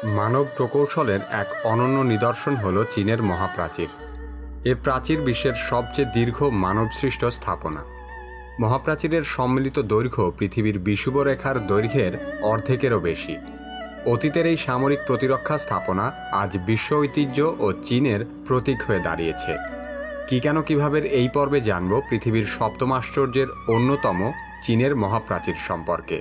মানব প্রকৌশলের এক অনন্য নিদর্শন হল চীনের মহাপ্রাচীর। এ প্রাচীর বিশ্বের সবচেয়ে দীর্ঘ মানবসৃষ্ট স্থাপনা। মহাপ্রাচীরের সম্মিলিত দৈর্ঘ্য পৃথিবীর বিষুবরেখার দৈর্ঘ্যের অর্ধেকেরও বেশি। অতীতের এই সামরিক প্রতিরক্ষা স্থাপনা আজ বিশ্ব ঐতিহ্য ও চীনের প্রতীক হয়ে দাঁড়িয়েছে। কিভাবে এই পর্বে জানব পৃথিবীর সপ্তম আশ্চর্যের অন্যতম চীনের মহাপ্রাচীর সম্পর্কে।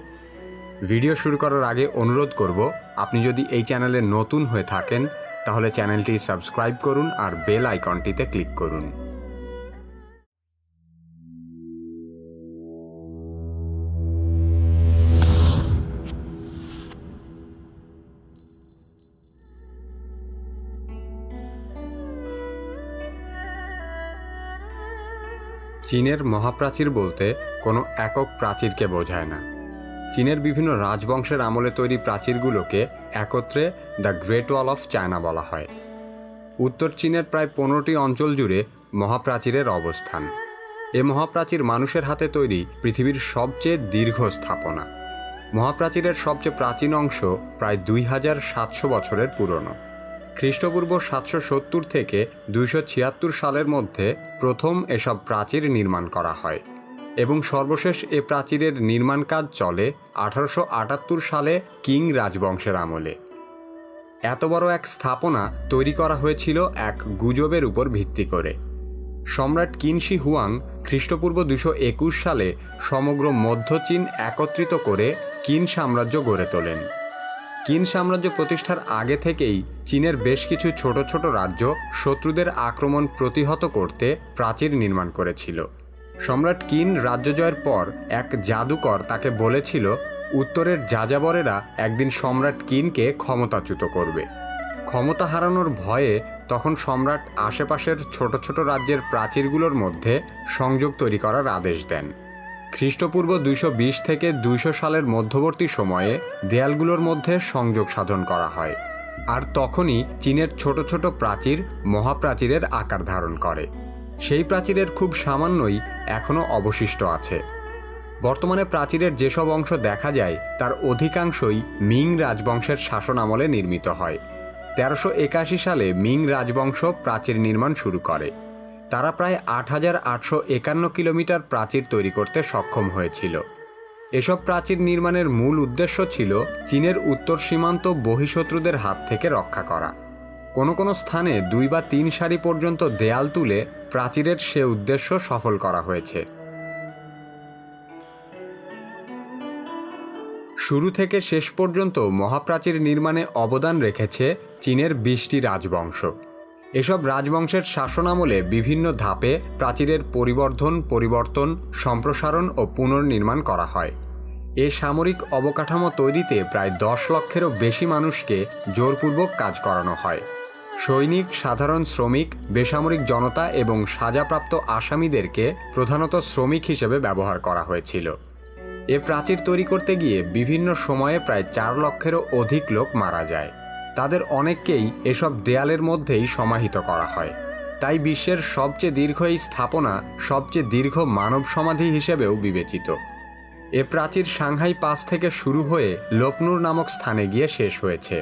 ভিডিও শুরু করার আগে অনুরোধ করব, আপনি যদি এই চ্যানেলে নতুন হয়ে থাকেন তাহলে চ্যানেলটি সাবস্ক্রাইব করুন আর বেল আইকনটিতে ক্লিক করুন। চীনের মহাপ্রাচীর বলতে কোনো একক প্রাচীরকে বোঝায় না। চীনের বিভিন্ন রাজবংশের আমলে তৈরি প্রাচীরগুলোকে একত্রে the great wall of China বলা হয়। উত্তর চীনের প্রায় 15টি অঞ্চল জুড়ে মহাপ্রাচীরের অবস্থান। এ মহাপ্রাচীর মানুষের হাতে তৈরি পৃথিবীর সবচেয়ে দীর্ঘ স্থাপনা। মহাপ্রাচীরের সবচেয়ে প্রাচীন অংশ প্রায় 2700 বছরের পুরনো। খ্রিস্টপূর্ব 770 থেকে 276 সালের মধ্যে প্রথম এসব প্রাচীর নির্মাণ করা হয় এবং সর্বশেষ এ প্রাচীরের নির্মাণ কাজ চলে 1878 সালে কিং রাজবংশের আমলে। এত বড় এক স্থাপনা তৈরি করা হয়েছিল এক গুজবের উপর ভিত্তি করে। সম্রাট কিন শি হুয়াং খ্রিস্টপূর্ব 221 সালে সমগ্র মধ্য চীন একত্রিত করে কিন সাম্রাজ্য গড়ে তোলেন। কিন সাম্রাজ্য প্রতিষ্ঠার আগে থেকেই চীনের বেশ কিছু ছোট ছোট রাজ্য শত্রুদের আক্রমণ প্রতিহত করতে প্রাচীর নির্মাণ করেছিল। সম্রাট কিন রাজ্য জয়ের পর এক জাদুকর তাকে বলেছিল উত্তরের যাযাবরেরা একদিন সম্রাট কিনকে ক্ষমতাচ্যুত করবে। ক্ষমতা হারানোর ভয়ে তখন সম্রাট আশেপাশের ছোট ছোট রাজ্যের প্রাচীরগুলোর মধ্যে সংযোগ তৈরি করার আদেশ দেন। খ্রিস্টপূর্ব 220 থেকে 200 সালের মধ্যবর্তী সময়ে দেয়ালগুলোর মধ্যে সংযোগ সাধন করা হয়, আর তখনই চীনের ছোট ছোট প্রাচীর মহাপ্রাচীরের আকার ধারণ করে। সেই প্রাচীরের খুব সামান্যই এখনও অবশিষ্ট আছে। বর্তমানে প্রাচীরের যেসব অংশ দেখা যায় তার অধিকাংশই মিং রাজবংশের শাসন আমলে নির্মিত হয়। 1381 সালে মিং রাজবংশ প্রাচীর নির্মাণ শুরু করে। তারা প্রায় 8851 কিলোমিটার প্রাচীর তৈরি করতে সক্ষম হয়েছিল। এসব প্রাচীর নির্মাণের মূল উদ্দেশ্য ছিল চীনের উত্তর সীমান্ত বহিঃশত্রুদের হাত থেকে রক্ষা করা। কোনো কোনো স্থানে 2 বা 3 সারি পর্যন্ত দেয়াল তুলে প্রাচীরের সে উদ্দেশ্য সফল করা হয়েছে। শুরু থেকে শেষ পর্যন্ত মহাপ্রাচীর নির্মাণে অবদান রেখেছে চীনের 20টি রাজবংশ। এসব রাজবংশের শাসনামলে বিভিন্ন ধাপে প্রাচীরের পরিবর্তন, সম্প্রসারণ ও পুনর্নির্মাণ করা হয়। এ সামরিক অবকাঠামো তৈরিতে প্রায় 10 লক্ষেরও বেশি মানুষকে জোরপূর্বক কাজ করানো হয়। সৈনিক, সাধারণ শ্রমিক, বেসামরিক জনতা এবং সাজাপ্রাপ্ত আসামিদেরকে প্রধানত শ্রমিক হিসেবে ব্যবহার করা হয়েছিল। এ প্রাচীর তৈরি করতে গিয়ে বিভিন্ন সময়ে প্রায় 4 লক্ষেরও অধিক লোক মারা যায়। তাদের অনেককেই এসব দেয়ালের মধ্যেই সমাহিত করা হয়। তাই বিশ্বের সবচেয়ে দীর্ঘ এই স্থাপনা সবচেয়ে দীর্ঘ মানব সমাধি হিসেবেও বিবেচিত। এ প্রাচীর সাংহাই পাস থেকে শুরু হয়ে লোপনুর নামক স্থানে গিয়ে শেষ হয়েছে।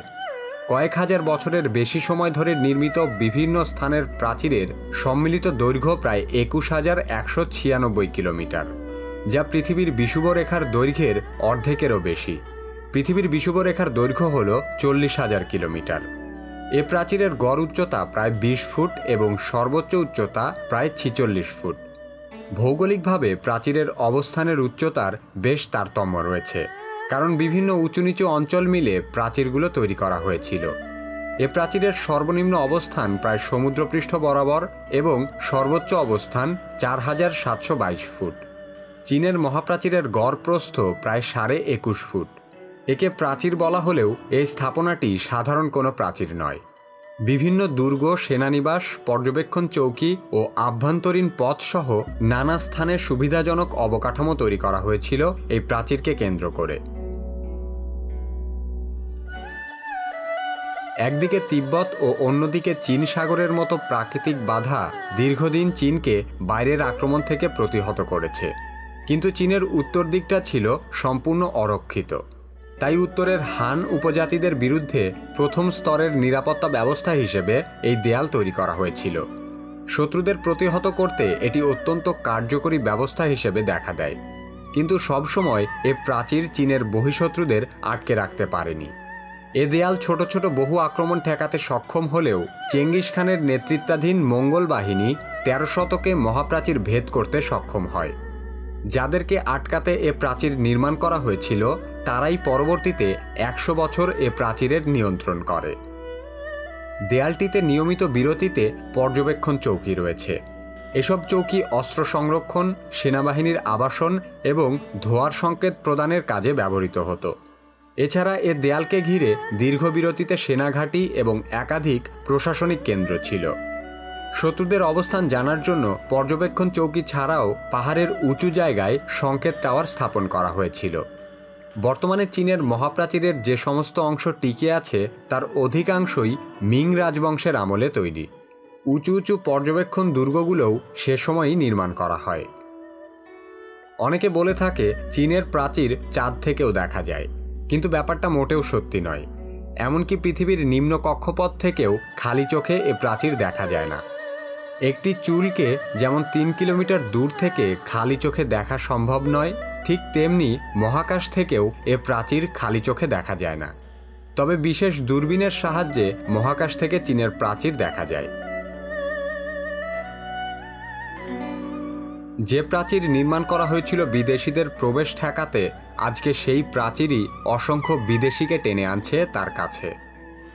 কয়েক হাজার বছরের বেশি সময় ধরে নির্মিত বিভিন্ন স্থানের প্রাচীরের সম্মিলিত দৈর্ঘ্য প্রায় 21,196 কিলোমিটার, যা পৃথিবীর বিষুবরেখার দৈর্ঘ্যের অর্ধেকেরও বেশি। পৃথিবীর বিষুবরেখার দৈর্ঘ্য হল 40,000 কিলোমিটার। এ প্রাচীরের গড় উচ্চতা প্রায় 20 ফুট এবং সর্বোচ্চ উচ্চতা প্রায় 46 ফুট। ভৌগোলিকভাবে প্রাচীরের অবস্থানের উচ্চতার বেশ তারতম্য রয়েছে, কারণ বিভিন্ন উঁচু নিচু অঞ্চল মিলে প্রাচীরগুলো তৈরি করা হয়েছিল। এ প্রাচীরের সর্বনিম্ন অবস্থান প্রায় সমুদ্রপৃষ্ঠ বরাবর এবং সর্বোচ্চ অবস্থান 4,722 ফুট। চীনের মহাপ্রাচীরের গড় প্রস্থ প্রায় 21.5 ফুট। একে প্রাচীর বলা হলেও এই স্থাপনাটি সাধারণ কোনো প্রাচীর নয়। বিভিন্ন দুর্গ, সেনানিবাস, পর্যবেক্ষণ চৌকি ও আভ্যন্তরীণ পথসহ নানা স্থানে সুবিধাজনক অবকাঠামো তৈরি করা হয়েছিল এই প্রাচীরকে কেন্দ্র করে। একদিকে তিব্বত ও অন্যদিকে চীন সাগরের মতো প্রাকৃতিক বাধা দীর্ঘদিন চীনকে বাইরের আক্রমণ থেকে প্রতিহত করেছে, কিন্তু চীনের উত্তর দিকটা ছিল সম্পূর্ণ অরক্ষিত। তাই উত্তরের হান উপজাতিদের বিরুদ্ধে প্রথম স্তরের নিরাপত্তা ব্যবস্থা হিসেবে এই দেয়াল তৈরি করা হয়েছিল। শত্রুদের প্রতিহত করতে এটি অত্যন্ত কার্যকরী ব্যবস্থা হিসেবে দেখা দেয়, কিন্তু সবসময় এ প্রাচীর চীনের বহিঃশত্রুদের আটকে রাখতে পারেনি। এ দেয়াল ছোট ছোট বহু আক্রমণ ঠেকাতে সক্ষম হলেও চেঙ্গিস খানের নেতৃত্বাধীন মঙ্গল বাহিনী ১৩ শতকে মহাপ্রাচীর ভেদ করতে সক্ষম হয়। যাদেরকে আটকাতে এ প্রাচীর নির্মাণ করা হয়েছিল তারাই পরবর্তীতে ১০০ বছর এ প্রাচীরের নিয়ন্ত্রণ করে। দেয়ালটিতে নিয়মিত বিরতিতে পর্যবেক্ষণ চৌকি রয়েছে। এসব চৌকি অস্ত্র সংরক্ষণ, সেনাবাহিনীর আবাসন এবং ধোঁয়ার সংকেত প্রদানের কাজে ব্যবহৃত হতো। এছাড়া এ দেয়ালকে ঘিরে দীর্ঘ বিরতিতে সেনাঘাঁটি এবং একাধিক প্রশাসনিক কেন্দ্র ছিল। শত্রুদের অবস্থান জানার জন্য পর্যবেক্ষণ চৌকি ছাড়াও পাহাড়ের উঁচু জায়গায় সংকেত টাওয়ার স্থাপন করা হয়েছিল। বর্তমানে চীনের মহাপ্রাচীরের যে সমস্ত অংশ টিকে আছে তার অধিকাংশই মিং রাজবংশের আমলে তৈরি। উঁচু উঁচু পর্যবেক্ষণ দুর্গগুলোও সে সময়ই নির্মাণ করা হয়। অনেকে বলে থাকে চীনের প্রাচীর চাঁদ থেকেও দেখা যায়, কিন্তু ব্যাপারটা মোটেও সত্যি নয়। এমনকি পৃথিবীর নিম্ন কক্ষপথ থেকেও খালি চোখে এ প্রাচীর দেখা যায় না। একটি চুলকে যেমন ৩ কিলোমিটার দূর থেকে খালি চোখে দেখা সম্ভব নয়, ঠিক তেমনি মহাকাশ থেকেও এ প্রাচীর খালি চোখে দেখা যায় না। তবে বিশেষ দূরবীনের সাহায্যে মহাকাশ থেকে চীনের প্রাচীর দেখা যায়। যে প্রাচীর নির্মাণ করা হয়েছিল বিদেশিদের প্রবেশ ঠেকাতে, আজকে সেই প্রাচীরই অসংখ্য বিদেশিকে টেনে আনছে তার কাছে।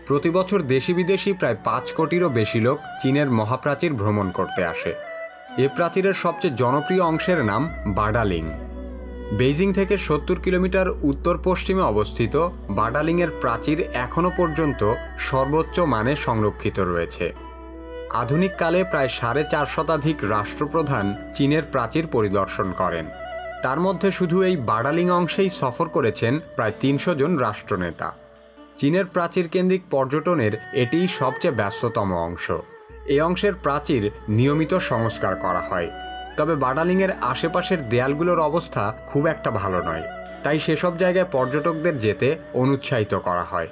প্রতি বছর দেশি বিদেশি প্রায় ৫ কোটিরও বেশি লোক চীনের মহাপ্রাচীর ভ্রমণ করতে আসে। এ প্রাচীরের সবচেয়ে জনপ্রিয় অংশের নাম বাডালিং। বেইজিং থেকে ৭০ কিলোমিটার উত্তর পশ্চিমে অবস্থিত বাডালিংয়ের প্রাচীর এখনও পর্যন্ত সর্বোচ্চ মানে সংরক্ষিত রয়েছে। আধুনিককালে প্রায় ৪৫০ শতাধিক রাষ্ট্রপ্রধান চীনের প্রাচীর পরিদর্শন করেন। তার মধ্যে শুধু এই বাডালিং অংশেই সফর করেছেন প্রায় ৩০০ জন রাষ্ট্রনেতা। চীনের প্রাচীর কেন্দ্রিক পর্যটনের এটিই সবচেয়ে ব্যস্ততম অংশ। এই অংশের প্রাচীর নিয়মিত সংস্কার করা হয়, তবে বাডালিংয়ের আশেপাশের দেয়ালগুলোর অবস্থা খুব একটা ভালো নয়, তাই সেসব জায়গায় পর্যটকদের যেতে অনুৎসাহিত করা হয়।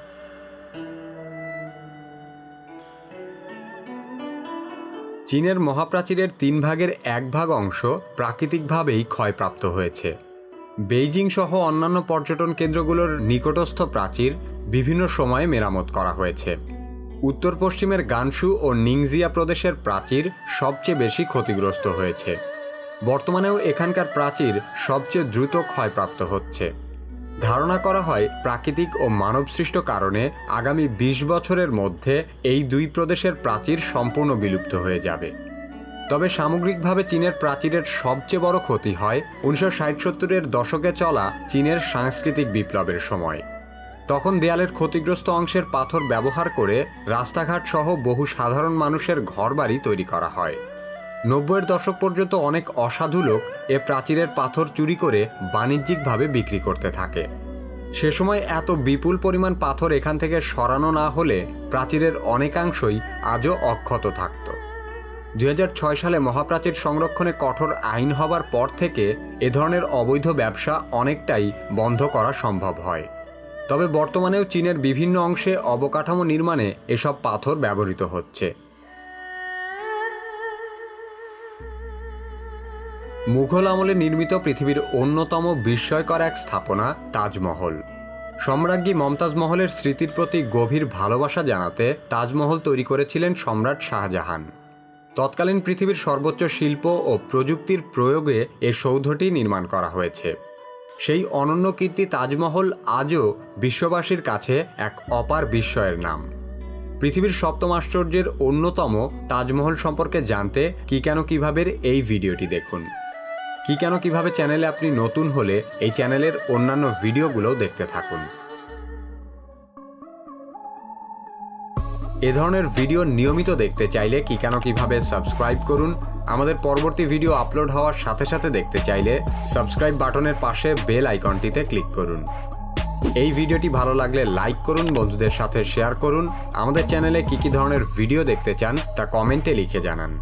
চীনের মহাপ্রাচীরের ৩ ভাগের ১ ভাগ অংশ প্রাকৃতিকভাবেই ক্ষয়প্রাপ্ত হয়েছে। বেইজিং সহ অন্যান্য পর্যটন কেন্দ্রগুলোর নিকটস্থ প্রাচীর বিভিন্ন সময়ে মেরামত করা হয়েছে। উত্তর পশ্চিমের গানসু ও নিংজিয়া প্রদেশের প্রাচীর সবচেয়ে বেশি ক্ষতিগ্রস্ত হয়েছে। বর্তমানেও এখানকার প্রাচীর সবচেয়ে দ্রুত ক্ষয়প্রাপ্ত হচ্ছে। ধারণা করা হয় প্রাকৃতিক ও মানবসৃষ্ট কারণে আগামী ২০ বছরের মধ্যে এই দুই প্রদেশের প্রাচীর সম্পূর্ণ বিলুপ্ত হয়ে যাবে। তবে সামগ্রিকভাবে চীনের প্রাচীরের সবচেয়ে বড় ক্ষতি হয় ১৯৬০-৭০-এর দশকে চলা চীনের সাংস্কৃতিক বিপ্লবের সময়। তখন দেয়ালের ক্ষতিগ্রস্ত অংশের পাথর ব্যবহার করে রাস্তাঘাট সহ বহু সাধারণ মানুষের ঘরবাড়ি তৈরি করা হয়। ৯০-এর দশক পর্যন্ত অনেক অসাধু লোক এ প্রাচীরের পাথর চুরি করে বাণিজ্যিকভাবে বিক্রি করতে থাকে। সে সময় এত বিপুল পরিমাণ পাথর এখান থেকে সরানো না হলে প্রাচীরের অনেকাংশই আজও অক্ষত থাকত। ২০০৬ সালে মহাপ্রাচীর সংরক্ষণে কঠোর আইন হবার পর থেকে এ ধরনের অবৈধ ব্যবসা অনেকটাই বন্ধ করা সম্ভব হয়। তবে বর্তমানেও চীনের বিভিন্ন অংশে অবকাঠামো নির্মাণে এসব পাথর ব্যবহৃত হচ্ছে। মুঘল আমলে নির্মিত পৃথিবীর অন্যতম বিস্ময়কর এক স্থাপনা তাজমহল। সম্রাজ্ঞী মমতাজ মহলের স্মৃতির প্রতি গভীর ভালোবাসা জানাতে তাজমহল তৈরি করেছিলেন সম্রাট শাহজাহান। তৎকালীন পৃথিবীর সর্বোচ্চ শিল্প ও প্রযুক্তির প্রয়োগে এ সৌধটি নির্মাণ করা হয়েছে। সেই অনন্য কীর্তি তাজমহল আজও বিশ্ববাসীর কাছে এক অপার বিস্ময়ের নাম। পৃথিবীর সপ্তম আশ্চর্যের অন্যতম তাজমহল সম্পর্কে জানতে কি কেন কিভাবের এই ভিডিওটি দেখুন। কি কেন কিভাবে চ্যানেলে আপনি নতুন হলে এই চ্যানেলের অন্যান্য ভিডিওগুলো দেখতে থাকুন। এ ধরনের ভিডিও নিয়মিত দেখতে চাইলে কি কেন কিভাবে সাবস্ক্রাইব করুন। আমাদের পরবর্তী ভিডিও আপলোড হওয়ার সাথে সাথে দেখতে চাইলে সাবস্ক্রাইব বাটনের পাশে বেল আইকনটিতে ক্লিক করুন। এই ভিডিওটি ভালো লাগলে লাইক করুন, বন্ধুদের সাথে শেয়ার করুন। আমাদের চ্যানেলে কি ধরনের ভিডিও দেখতে চান তা কমেন্টে লিখে জানান।